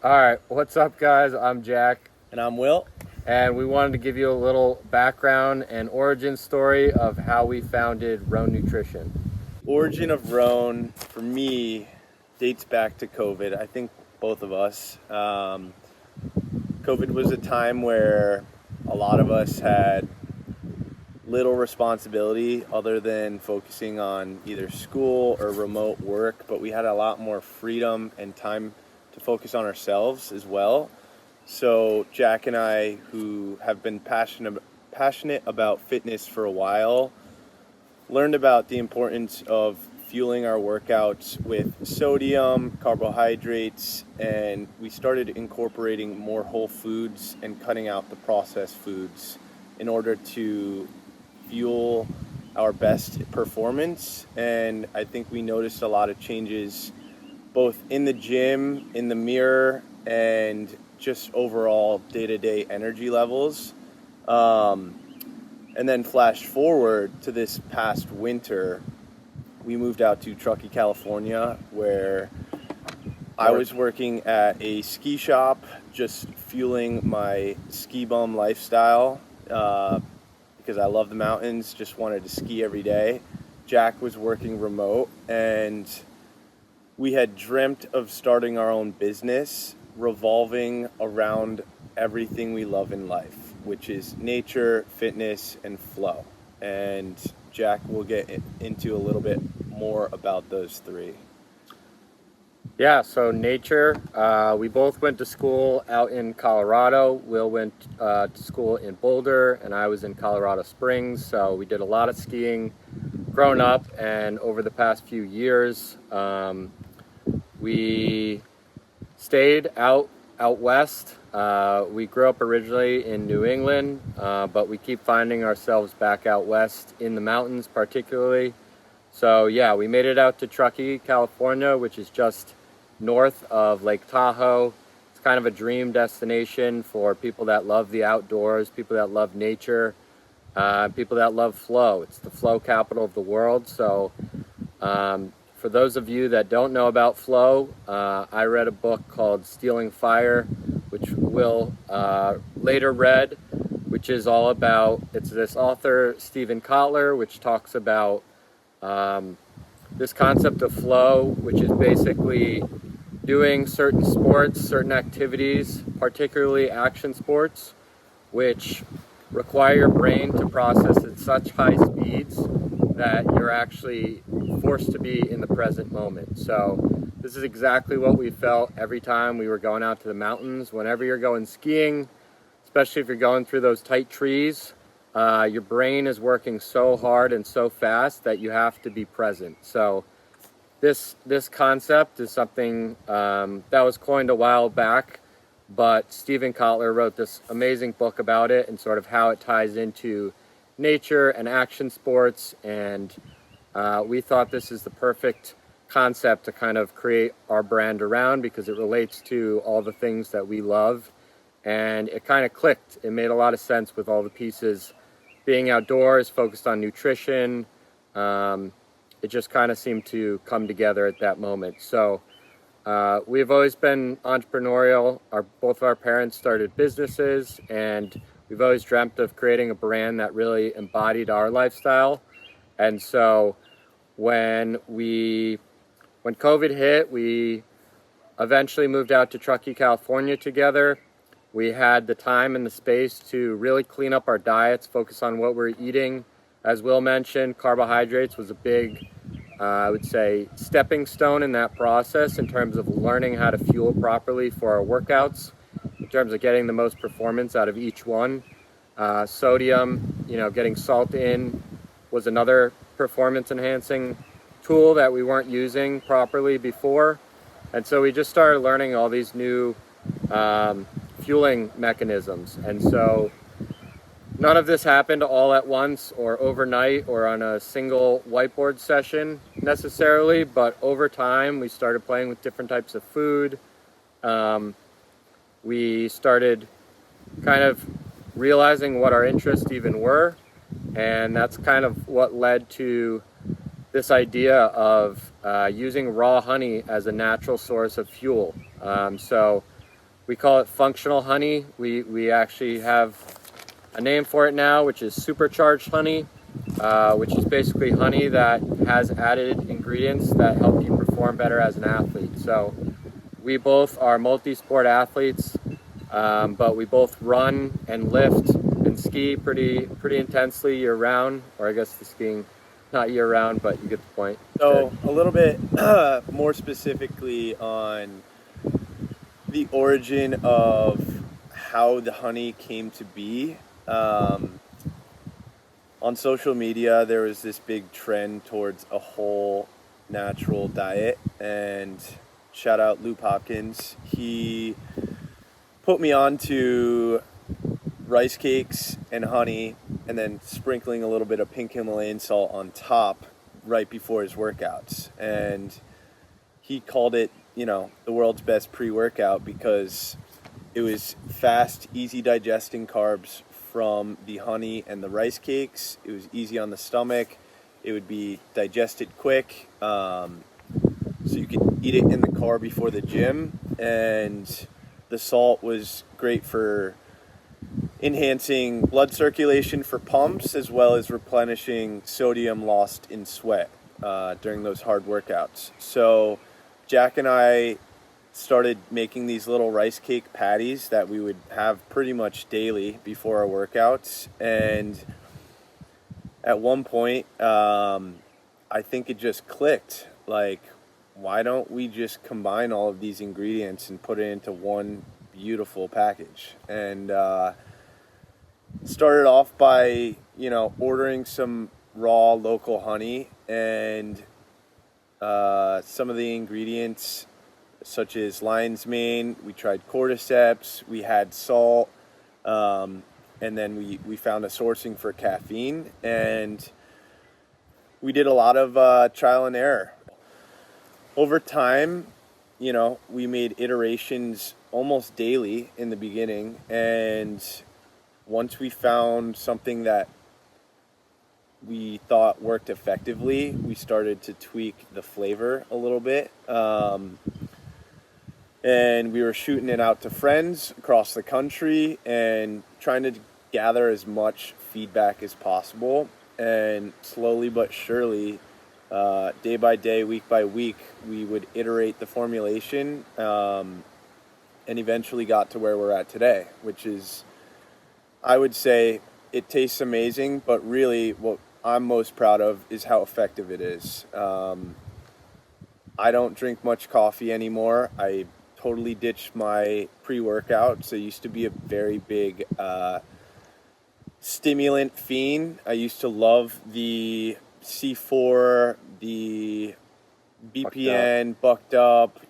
All right, what's up, guys? I'm Jack, And I'm Will. and we wanted to give you a little background and origin story of how we founded Roan Nutrition. Origin of Roan, for me, dates back to COVID. I think both of us. COVID was a time where a lot of us had little responsibility other than focusing on either school or remote work, but we had a lot more freedom and time to focus on ourselves as well. So Jack and I, who have been passionate about fitness for a while, learned about the importance of fueling our workouts with sodium, carbohydrates, and we started incorporating more whole foods and cutting out the processed foods in order to fuel our best performance. And I think we noticed a lot of changes both in the gym, in the mirror, and just overall day-to-day energy levels. And then flash forward to this past winter, we moved out to Truckee, California, where I was working at a ski shop, just fueling my ski bum lifestyle because I love the mountains, just wanted to ski every day. Jack was working remote, and we had dreamt of starting our own business revolving around everything we love in life, which is nature, fitness, and flow. And Jack will get into a little bit more about those three. Yeah, so nature, we both went to school out in Colorado. Will went to school in Boulder, and I was in Colorado Springs. So we did a lot of skiing growing up, and over the past few years, we stayed out west. We grew up originally in New England, but we keep finding ourselves back out west in the mountains particularly. So yeah, we made it out to Truckee, California, which is just north of Lake Tahoe. It's kind of a dream destination for people that love the outdoors, people that love nature, people that love flow. It's the flow capital of the world. So for those of you that don't know about flow, I read a book called Stealing Fire, which Will later read, which is all about, it's this author, Steven Kotler, which talks about this concept of flow, which is basically doing certain sports, certain activities, particularly action sports, which require your brain to process at such high speeds that you're actually forced to be in the present moment. So this is exactly what we felt every time we were going out to the mountains. Whenever you're going skiing, especially if you're going through those tight trees, your brain is working so hard and so fast that you have to be present. So this concept is something that was coined a while back, but Steven Kotler wrote this amazing book about it and sort of how it ties into nature and action sports, and we thought this is the perfect concept to kind of create our brand around because it relates to all the things that we love, and it kind of clicked. It made a lot of sense with all the pieces being outdoors, focused on nutrition. It just kind of seemed to come together at that moment. So we've always been entrepreneurial. Both of our parents started businesses, and we've always dreamt of creating a brand that really embodied our lifestyle. And so when COVID hit, we eventually moved out to Truckee, California together. We had the time and the space to really clean up our diets, focus on what we're eating. As Will mentioned, carbohydrates was a big, I would say, stepping stone in that process in terms of learning how to fuel properly for our workouts, in terms of getting the most performance out of each one. Sodium, getting salt in was another performance enhancing tool that we weren't using properly before. And so we just started learning all these new fueling mechanisms. And so none of this happened all at once or overnight or on a single whiteboard session necessarily, but over time we started playing with different types of food. We started kind of realizing what our interests even were, and that's kind of what led to this idea of using raw honey as a natural source of fuel. So We call it functional honey. We actually have a name for it now, which is supercharged honey, which is basically honey that has added ingredients that help you perform better as an athlete. So we both are multi-sport athletes, but we both run and lift and ski pretty intensely year round, or I guess the skiing not year round, but you get the point. So a little bit more specifically on the origin of how the honey came to be. On social media, there was this big trend towards a whole natural diet, and shout out Luke Hopkins. He put me on to rice cakes and honey, and then sprinkling a little bit of pink Himalayan salt on top right before his workouts. And he called it, the world's best pre-workout because it was fast, easy digesting carbs from the honey and the rice cakes. It was easy on the stomach. It would be digested quick. So you could eat it in the car before the gym. And the salt was great for enhancing blood circulation for pumps, as well as replenishing sodium lost in sweat during those hard workouts. So Jack and I started making these little rice cake patties that we would have pretty much daily before our workouts. And at one point, I think it just clicked. Like, why don't we just combine all of these ingredients and put it into one beautiful package? And started off by, ordering some raw local honey, and some of the ingredients such as lion's mane. We tried cordyceps, we had salt, and then we found a sourcing for caffeine, and we did a lot of trial and error. Over time, we made iterations almost daily in the beginning, and once we found something that we thought worked effectively, we started to tweak the flavor a little bit. And we were shooting it out to friends across the country and trying to gather as much feedback as possible. And slowly but surely, day by day, week by week, we would iterate the formulation, and eventually got to where we're at today, which is, I would say, it tastes amazing, but really what I'm most proud of is how effective it is. I don't drink much coffee anymore. I totally ditched my pre-workouts. I used to be a very big stimulant fiend. I used to love the C4, the BPN, Bucked Up,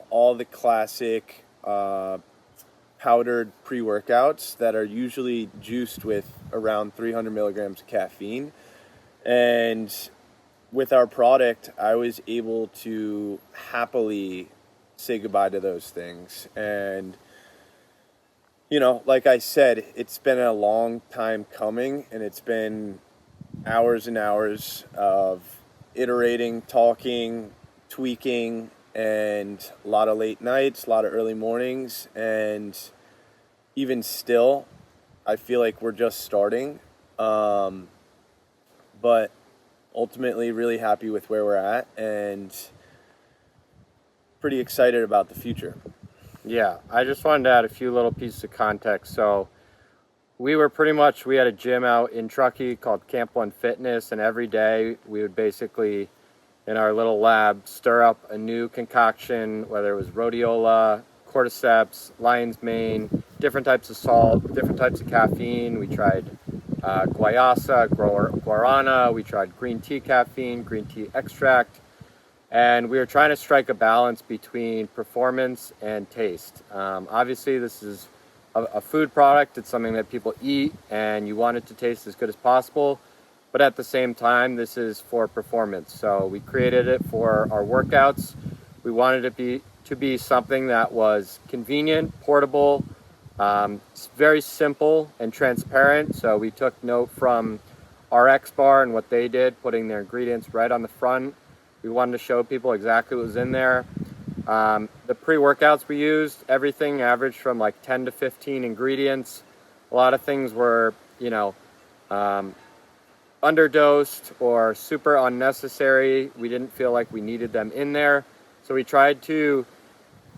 all the classic powdered pre-workouts that are usually juiced with around 300 milligrams of caffeine. And with our product, I was able to happily say goodbye to those things. And, like I said, it's been a long time coming, and it's been hours and hours of iterating, talking, tweaking, and a lot of late nights, a lot of early mornings. And even still, I feel like we're just starting. But ultimately really happy with where we're at and pretty excited about the future. Yeah, I just wanted to add a few little pieces of context. So we had a gym out in Truckee called Camp One Fitness, and every day we would basically, in our little lab, stir up a new concoction, whether it was rhodiola, cordyceps, lion's mane, different types of salt, different types of caffeine. We tried guayasa, guarana, we tried green tea caffeine, green tea extract, and we were trying to strike a balance between performance and taste. Obviously, this is a food product. It's something that people eat, and you want it to taste as good as possible, but at the same time, this is for performance. So we created it for our workouts. We wanted it to be something that was convenient, portable, very simple and transparent. So we took note from RX Bar and what they did, putting their ingredients right on the front. We wanted to show people exactly what was in there. The pre-workouts we used, everything averaged from like 10 to 15 ingredients. A lot of things were, underdosed or super unnecessary. We didn't feel like we needed them in there. So we tried to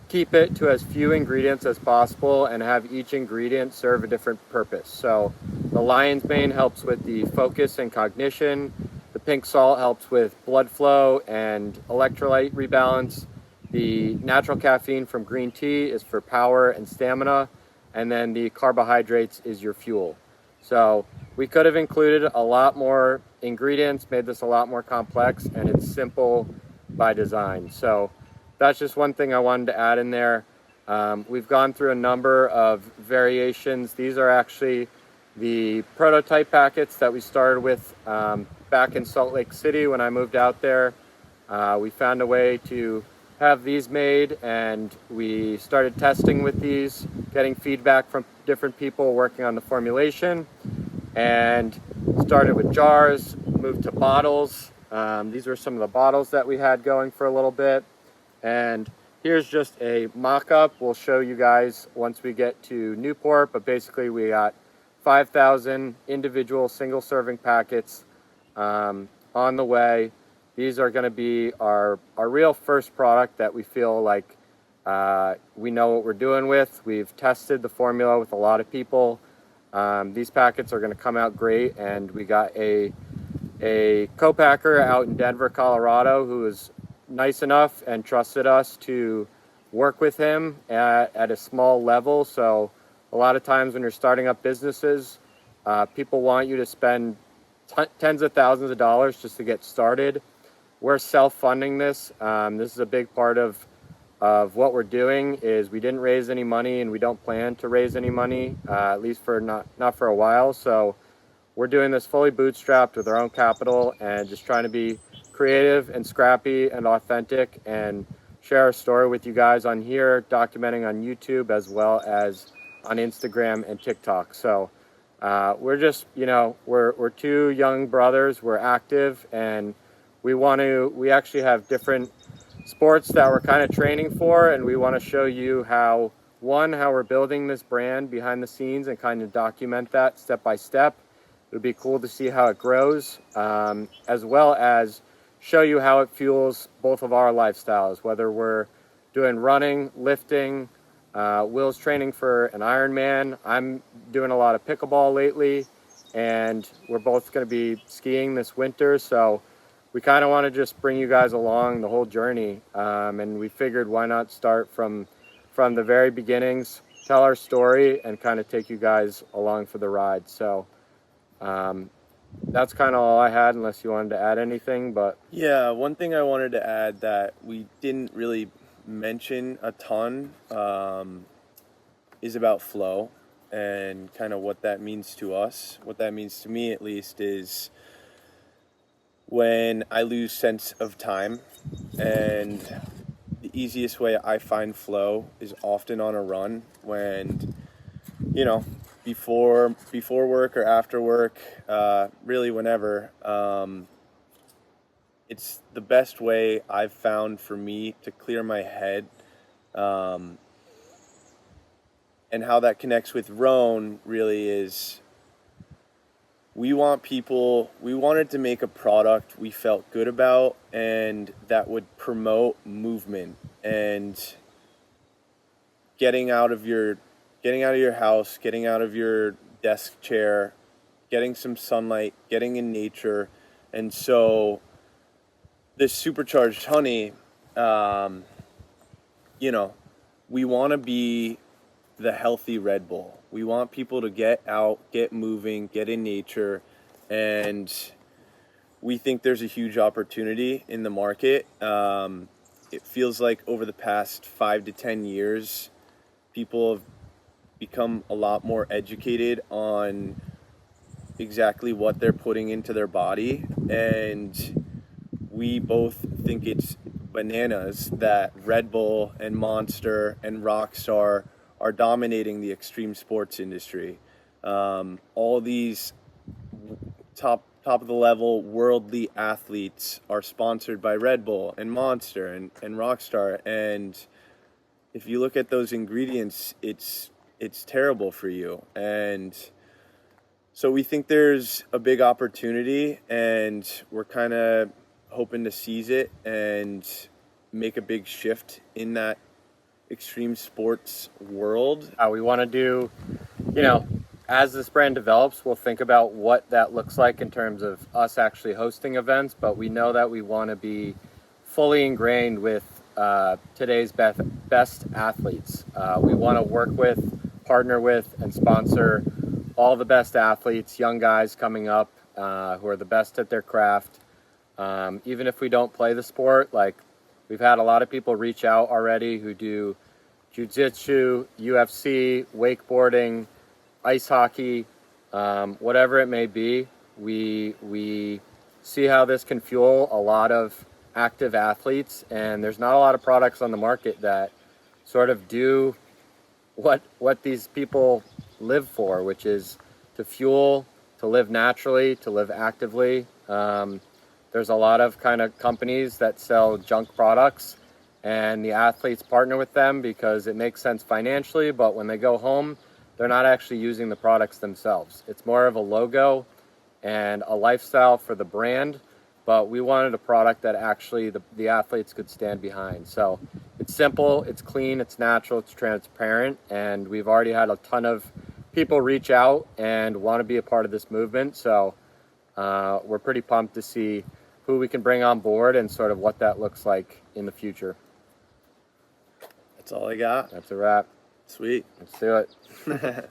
keep it to as few ingredients as possible and have each ingredient serve a different purpose. So the lion's mane helps with the focus and cognition. The pink salt helps with blood flow and electrolyte rebalance. The natural caffeine from green tea is for power and stamina. And then the carbohydrates is your fuel. So we could have included a lot more ingredients, made this a lot more complex, and it's simple by design. So that's just one thing I wanted to add in there. We've gone through a number of variations. These are actually the prototype packets that we started with back in Salt Lake City when I moved out there. We found a way to have these made, and we started testing with these, getting feedback from different people working on the formulation, and started with jars, moved to bottles. These were some of the bottles that we had going for a little bit. And here's just a mock-up. We'll show you guys once we get to Newport, but basically we got 5,000 individual single-serving packets on the way. These are going to be our real first product that we feel like we know what we're doing with. We've tested the formula with a lot of people. These packets are going to come out great, and we got a co-packer out in Denver, Colorado, who is nice enough and trusted us to work with him at a small level. So a lot of times when you're starting up businesses, people want you to spend tens of thousands of dollars just to get started. We're self-funding this. This is a big part of what we're doing. Is we didn't raise any money, and we don't plan to raise any money, at least for not for a while. So we're doing this fully bootstrapped with our own capital and just trying to be creative and scrappy and authentic and share our story with you guys on here, documenting on YouTube as well as on Instagram and TikTok. So we're just, we're two young brothers. We're active, and we actually have different sports that we're kind of training for, and we want to show you how we're building this brand behind the scenes and kind of document that step by step. It would be cool to see how it grows, as well as show you how it fuels both of our lifestyles, whether we're doing running, lifting, Will's training for an Ironman. I'm doing a lot of pickleball lately, and we're both going to be skiing this winter. So we kind of want to just bring you guys along the whole journey. And we figured why not start from the very beginnings, tell our story, and kind of take you guys along for the ride. So that's kind of all I had, unless you wanted to add anything. But yeah, one thing I wanted to add that we didn't really mention a ton is about flow and kind of what that means to us. What that means to me, at least, is when I lose sense of time, and the easiest way I find flow is often on a run, when before work or after work, really whenever. It's the best way I've found for me to clear my head, and how that connects with Roan really is, we wanted to make a product we felt good about and that would promote movement and getting out of your house, getting out of your desk chair, getting some sunlight, getting in nature. And so this supercharged honey, we want to be the healthy Red Bull. We want people to get out, get moving, get in nature, and we think there's a huge opportunity in the market. It feels like over the past 5 to 10 years, people have become a lot more educated on exactly what they're putting into their body, and we both think it's bananas that Red Bull and Monster and Rockstar are dominating the extreme sports industry. All these top top of the level worldly athletes are sponsored by Red Bull and Monster and Rockstar, and if you look at those ingredients, it's terrible for you. And so we think there's a big opportunity, and we're kind of hoping to seize it and make a big shift in that extreme sports world. We want to do, as this brand develops, we'll think about what that looks like in terms of us actually hosting events, but we know that we want to be fully ingrained with today's best athletes. We want to work with, partner with, and sponsor all the best athletes, young guys coming up who are the best at their craft. Even if we don't play the sport, like we've had a lot of people reach out already who do jiu-jitsu, UFC, wakeboarding, ice hockey, whatever it may be. We see how this can fuel a lot of active athletes, and there's not a lot of products on the market that sort of do what these people live for, which is to fuel, to live naturally, to live actively. There's a lot of kind of companies that sell junk products, and the athletes partner with them because it makes sense financially, but when they go home, they're not actually using the products themselves. It's more of a logo and a lifestyle for the brand, but we wanted a product that actually the athletes could stand behind. So it's simple, it's clean, it's natural, it's transparent, and we've already had a ton of people reach out and want to be a part of this movement. So we're pretty pumped to see who we can bring on board and sort of what that looks like in the future. That's all I got. That's a wrap. Sweet. Let's do it.